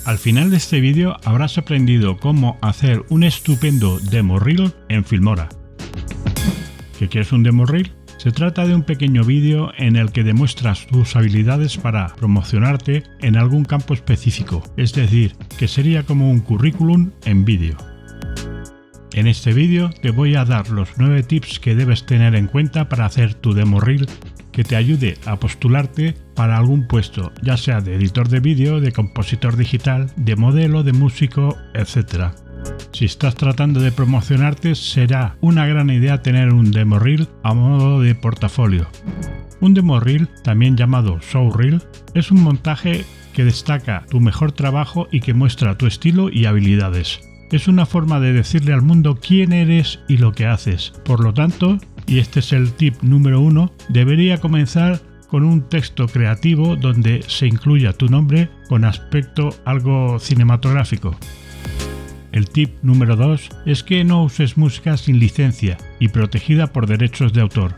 Al final de este vídeo habrás aprendido cómo hacer un estupendo demo reel en Filmora. ¿Qué quieres un demo reel? Se trata de un pequeño vídeo en el que demuestras tus habilidades para promocionarte en algún campo específico, es decir, que sería como un currículum en vídeo. En este vídeo te voy a dar los 9 tips que debes tener en cuenta para hacer tu demo reel que te ayude a postularte para algún puesto, ya sea de editor de vídeo, de compositor digital, de modelo, de músico, etc. Si estás tratando de promocionarte, será una gran idea tener un demo reel a modo de portafolio. Un demo reel, también llamado show reel, es un montaje que destaca tu mejor trabajo y que muestra tu estilo y habilidades. Es una forma de decirle al mundo quién eres y lo que haces. Por lo tanto, y este es el tip número 1, debería comenzar con un texto creativo donde se incluya tu nombre con aspecto algo cinematográfico. El tip número 2 es que no uses música sin licencia y protegida por derechos de autor.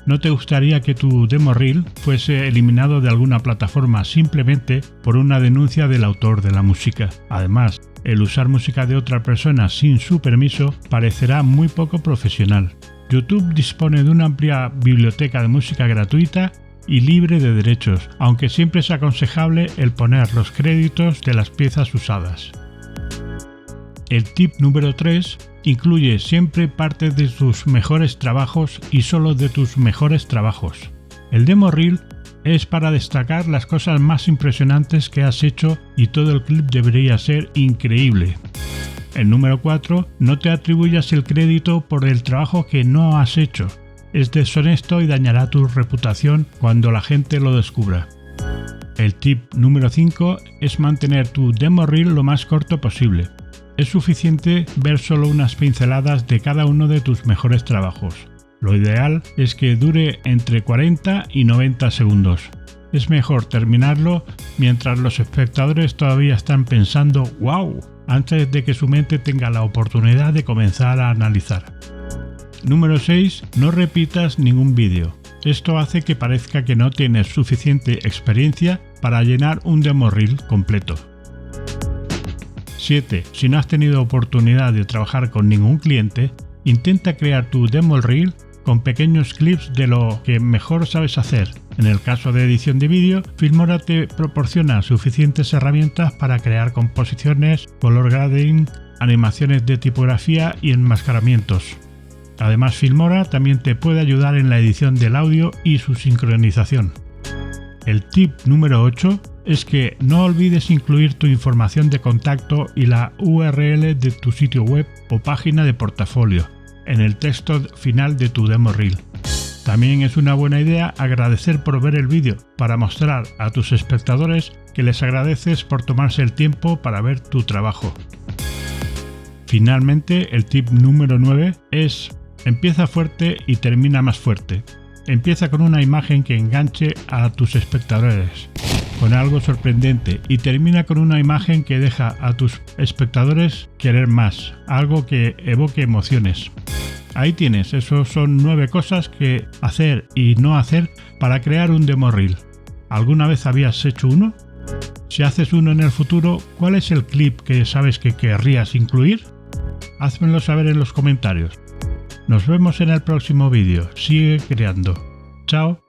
¿No te gustaría que tu demo reel fuese eliminado de alguna plataforma simplemente por una denuncia del autor de la música? Además, el usar música de otra persona sin su permiso parecerá muy poco profesional. YouTube dispone de una amplia biblioteca de música gratuita y libre de derechos, aunque siempre es aconsejable el poner los créditos de las piezas usadas. El tip número 3 incluye siempre parte de tus mejores trabajos y solo de tus mejores trabajos. El demo reel es para destacar las cosas más impresionantes que has hecho y todo el clip debería ser increíble. El número 4, no te atribuyas el crédito por el trabajo que no has hecho. Es deshonesto y dañará tu reputación cuando la gente lo descubra. El tip número 5 es mantener tu demo reel lo más corto posible. Es suficiente ver solo unas pinceladas de cada uno de tus mejores trabajos. Lo ideal es que dure entre 40 y 90 segundos. Es mejor terminarlo mientras los espectadores todavía están pensando ¡wow!, antes de que su mente tenga la oportunidad de comenzar a analizar. Número 6. No repitas ningún vídeo. Esto hace que parezca que no tienes suficiente experiencia para llenar un demo reel completo. 7. Si no has tenido oportunidad de trabajar con ningún cliente, intenta crear tu demo reel con pequeños clips de lo que mejor sabes hacer. En el caso de edición de vídeo, Filmora te proporciona suficientes herramientas para crear composiciones, color grading, animaciones de tipografía y enmascaramientos. Además, Filmora también te puede ayudar en la edición del audio y su sincronización. El tip número 8 es que no olvides incluir tu información de contacto y la URL de tu sitio web o página de portafolio en el texto final de tu demo reel. También es una buena idea agradecer por ver el vídeo para mostrar a tus espectadores que les agradeces por tomarse el tiempo para ver tu trabajo. Finalmente, el tip número 9 es: empieza fuerte y termina más fuerte. Empieza con una imagen que enganche a tus espectadores, con algo sorprendente, y termina con una imagen que deja a tus espectadores querer más, algo que evoque emociones. Ahí tienes, esos son 9 cosas que hacer y no hacer para crear un demo reel. ¿Alguna vez habías hecho uno? Si haces uno en el futuro, ¿cuál es el clip que sabes que querrías incluir? Házmelo saber en los comentarios. Nos vemos en el próximo vídeo. Sigue creando. Chao.